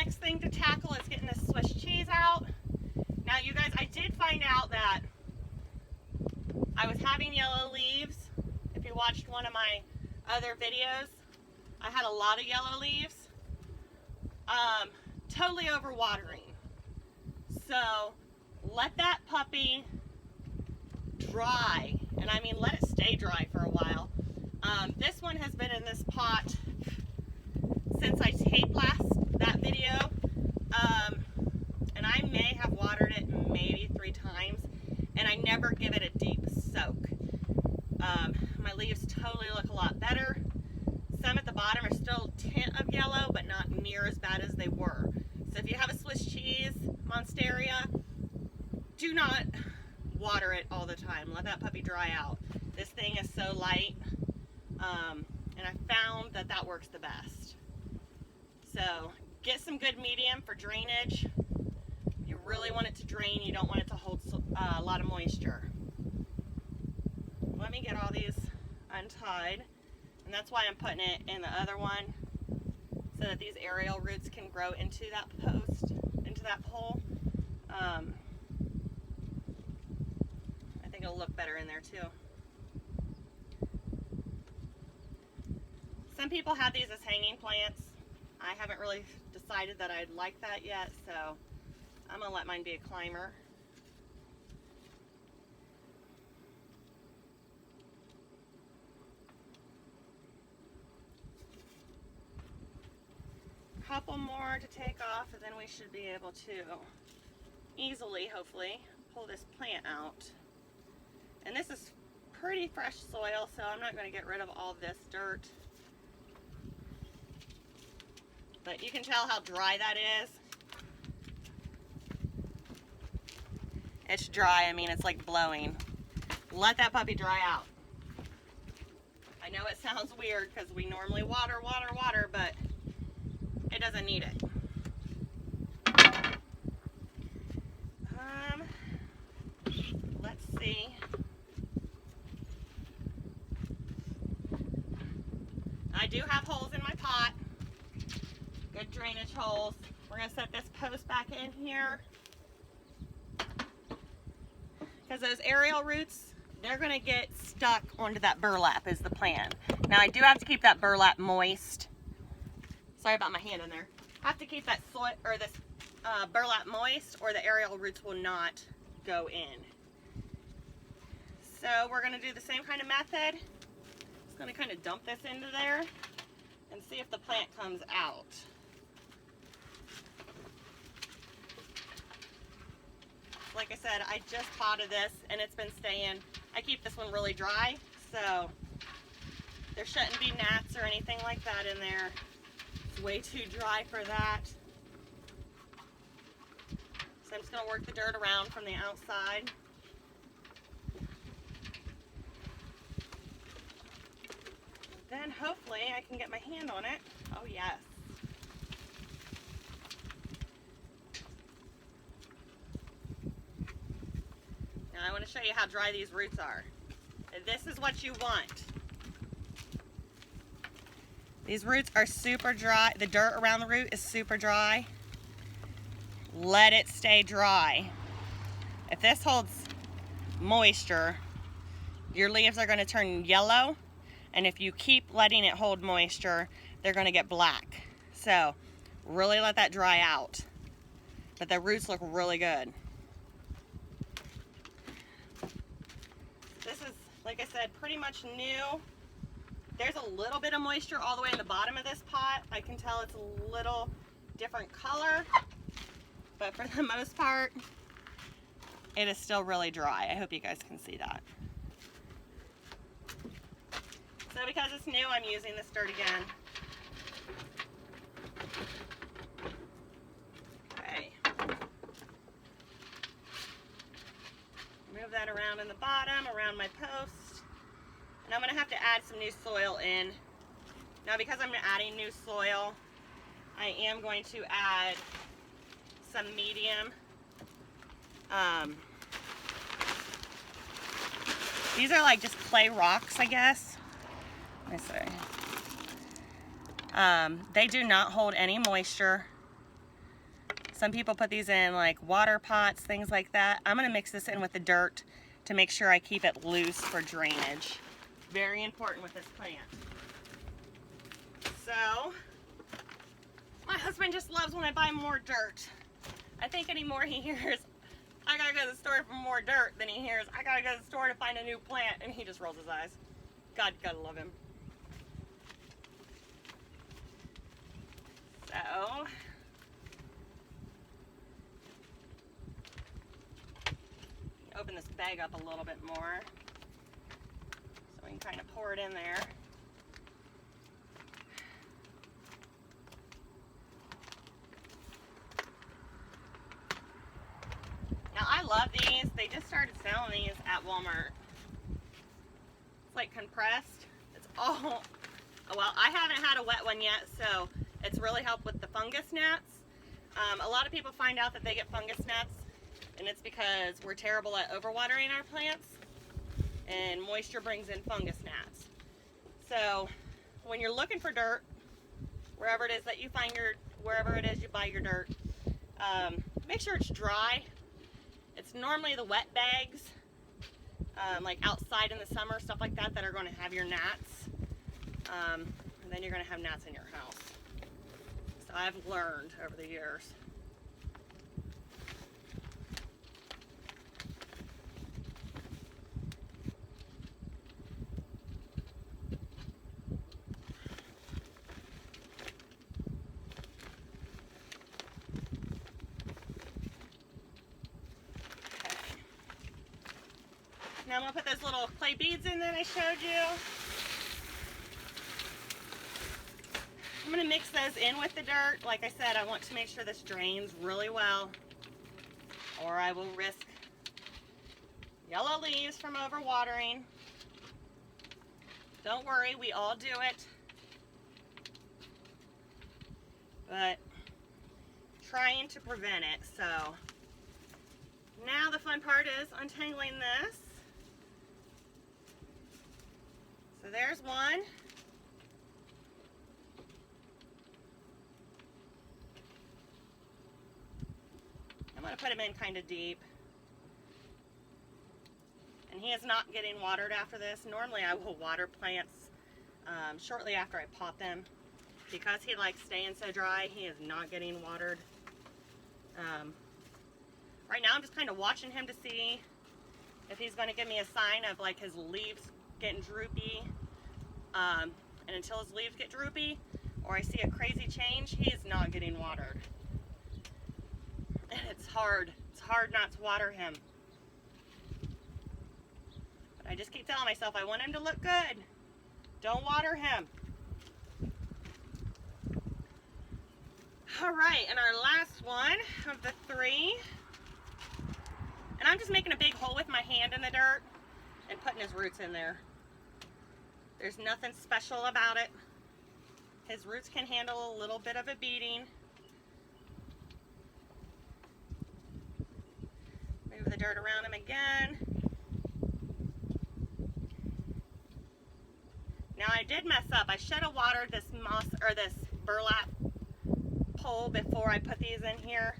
next thing to tackle is getting this Swiss cheese out. Now you guys, I did find out that I was having yellow leaves. If you watched one of my other videos, I had a lot of yellow leaves. Totally overwatering. So let that puppy dry, and I mean let it stay dry for a while. This one has been in this pot since I taped that video, and I may have watered it maybe 3 times, and I never give it a deep soak. My leaves totally look a lot better. Some at the bottom are still a tint of yellow, but not near as bad as they were. So if you have a Swiss cheese, Monstera, do not water it all the time. Let that puppy dry out. This thing is so light, and I found that that works the best. So get some good medium for drainage. You really want it to drain. You don't want it to hold a lot of moisture. Let me get all these untied, and that's why I'm putting it in the other one, so that these aerial roots can grow into that post, into that pole. I think it'll look better in there too. Some people have these as hanging plants. I haven't really decided that I'd like that yet, so I'm gonna let mine be a climber. Couple more to take off, and then we should be able to easily, hopefully, pull this plant out. And this is pretty fresh soil, so I'm not going to get rid of all this dirt. But you can tell how dry that is. It's dry. I mean, it's like blowing. Let that puppy dry out. I know it sounds weird because we normally water, but it doesn't need it. Let's see. I do have holes in my pot. Good drainage holes. We're going to set this post back in here, because those aerial roots, they're going to get stuck onto that burlap is the plan. Now I do have to keep that burlap moist. Sorry about my hand in there. I have to keep that soil or this burlap moist, or the aerial roots will not go in. So we're going to do the same kind of method. Just going to kind of dump this into there and see if the plant comes out. Like I said, I just potted this and it's been staying. I keep this one really dry, so there shouldn't be gnats or anything like that in there. It's way too dry for that. So I'm just going to work the dirt around from the outside. Then hopefully I can get my hand on it. Oh yes. Now I want to show you how dry these roots are. This is what you want. These roots are super dry. The dirt around the root is super dry. Let it stay dry. If this holds moisture, your leaves are going to turn yellow, and if you keep letting it hold moisture, they're going to get black. So really let that dry out. But the roots look really good. This is, like I said, pretty much new. There's a little bit of moisture all the way in the bottom of this pot. I can tell it's a little different color, but for the most part, it is still really dry. I hope you guys can see that. So because it's new, I'm using this dirt again. Okay. Move that around in the bottom, around my post. And I'm going to have to add some new soil in. Now because I'm adding new soil, I am going to add some medium. These are like just clay rocks, I guess. Let me see. They do not hold any moisture. Some people put these in like water pots, things like that. I'm gonna mix this in with the dirt to make sure I keep it loose for drainage. Very important with this plant. So, my husband just loves when I buy more dirt. I think anymore he hears, I gotta go to the store for more dirt, than he hears, I gotta go to the store to find a new plant, and he just rolls his eyes. God, gotta love him. So, open this bag up a little bit more so we can kind of pour it in there. Now I love these. They just started selling these at Walmart. It's like compressed. It's all, well, I haven't had a wet one yet, so it's really helped with the fungus gnats. A lot of people find out that they get fungus gnats, and it's because we're terrible at overwatering our plants, and moisture brings in fungus gnats. So when you're looking for dirt, wherever it is that you find your, wherever it is you buy your dirt, make sure it's dry. It's normally the wet bags, like outside in the summer, stuff like that, that are going to have your gnats. And then you're going to have gnats in your house. So I've learned over the years. Now I'm going to put those little clay beads in that I showed you. I'm going to mix those in with the dirt. Like I said, I want to make sure this drains really well, or I will risk yellow leaves from overwatering. Don't worry, we all do it. But trying to prevent it. So now the fun part is untangling this. So there's one. I'm going to put him in kind of deep. And he is not getting watered after this. Normally I will water plants shortly after I pot them. Because he likes staying so dry, he is not getting watered. Right now I'm just kind of watching him to see if he's going to give me a sign of like his leaves getting droopy. And until his leaves get droopy, or I see a crazy change, he is not getting watered. And it's hard not to water him. But I just keep telling myself I want him to look good. Don't water him. All right, and our last one of the three. And I'm just making a big hole with my hand in the dirt and putting his roots in there. There's nothing special about it. His roots can handle a little bit of a beating. Move the dirt around him again. Now I did mess up. I should have watered this moss or this burlap pole before I put these in here.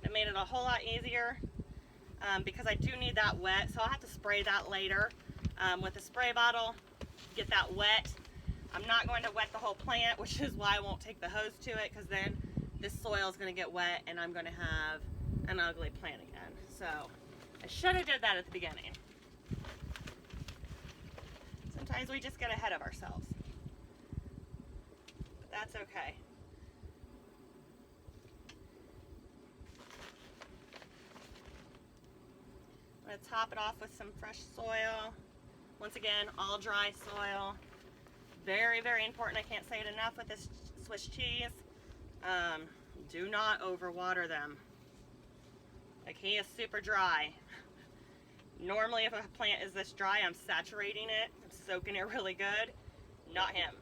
It made it a whole lot easier because I do need that wet, so I'll have to spray that later with a spray bottle. Get that wet. I'm not going to wet the whole plant, which is why I won't take the hose to it, because then this soil is going to get wet and I'm going to have an ugly plant again. So I should have did that at the beginning. Sometimes we just get ahead of ourselves, but that's okay. I'm going to top it off with some fresh soil. Once again, all dry soil. Very, very important. I can't say it enough with this Swiss cheese. Do not overwater them. Like, he is super dry. Normally, if a plant is this dry, I'm saturating it. I'm soaking it really good. Not him.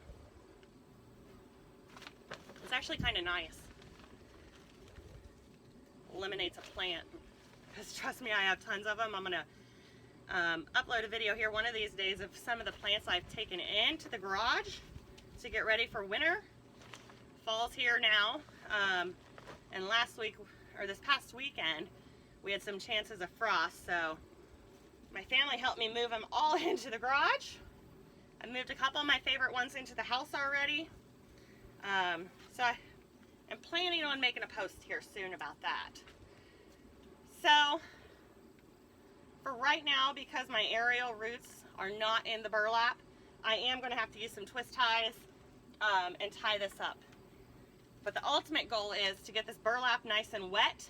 It's actually kind of nice. Eliminates a plant. Because trust me, I have tons of them. I'm going to upload a video here one of these days of some of the plants I've taken into the garage to get ready for winter. Fall's here now, and last week or this past weekend, we had some chances of frost, so my family helped me move them all into the garage. I moved a couple of my favorite ones into the house already. So I'm planning on making a post here soon about that. So for right now, because my aerial roots are not in the burlap, I am going to have to use some twist ties and tie this up. But the ultimate goal is to get this burlap nice and wet,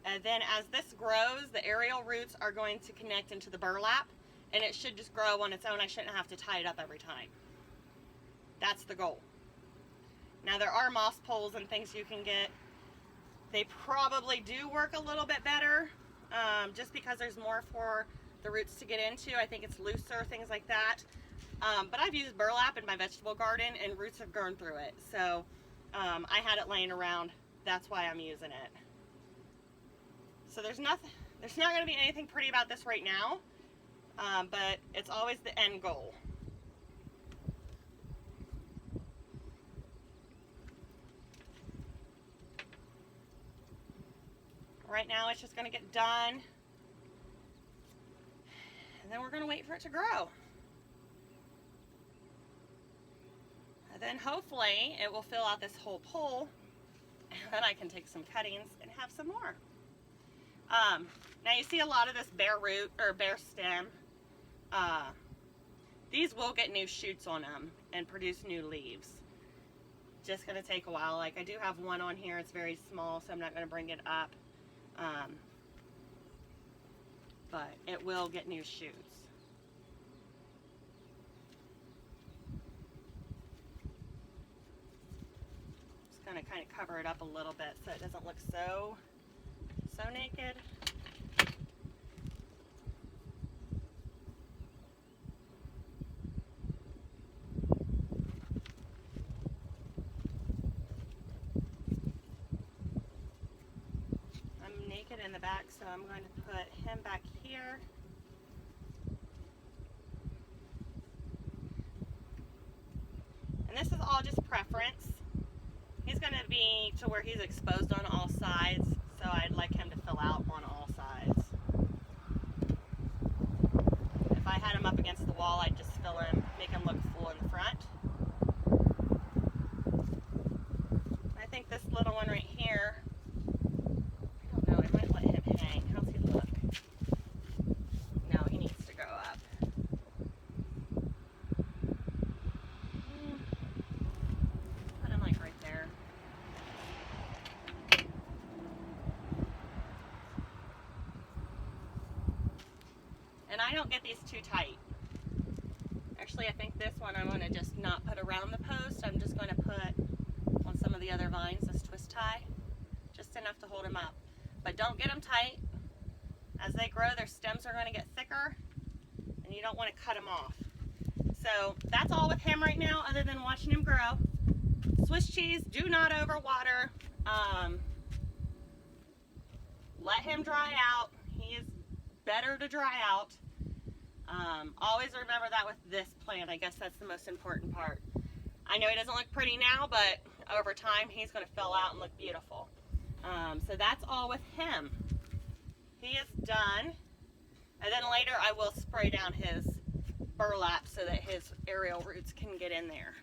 and then as this grows, the aerial roots are going to connect into the burlap, and it should just grow on its own. I shouldn't have to tie it up every time. That's the goal. Now there are moss poles and things you can get. They probably do work a little bit better, just because there's more for the roots to get into. I think it's looser, things like that. But I've used burlap in my vegetable garden and roots have grown through it. So I had it laying around. That's why I'm using it. So there's not going to be anything pretty about this right now, but it's always the end goal. Right now it's just going to get done, and then we're going to wait for it to grow. And then hopefully it will fill out this whole pole, and then I can take some cuttings and have some more. Now you see a lot of this bare root or bare stem. These will get new shoots on them and produce new leaves. Just going to take a while. Like I do have one on here. It's very small, so I'm not going to bring it up. But it will get new shoots. Just going to kind of cover it up a little bit so it doesn't look so naked. I'm naked in the back, so I'm going to put him back here. And this is all just preference. He's going to be to where he's exposed on all sides, so I'd like him to fill out on all sides. If I had him up against the wall, I'd just fill him, make him look full in the front. I think this little one right here, I don't know, I might let him hang. How's he look? No, he needs to go up. Put him like right there. And I don't get these too tight. Actually, I think this one I'm going to just not put around the post. I'm just going to put on some of the other vines, this twist tie, just enough to hold them up. But don't get them tight. As they grow, their stems are going to get thicker, and you don't want to cut them off. So that's all with him right now, other than watching him grow. Swiss cheese, do not overwater. Let him dry out. He is better to dry out. Always remember that with this plant. I guess that's the most important part. I know he doesn't look pretty now, but over time he's going to fill out and look beautiful. So that's all with him. He is done. And then later I will spray down his burlap so that his aerial roots can get in there.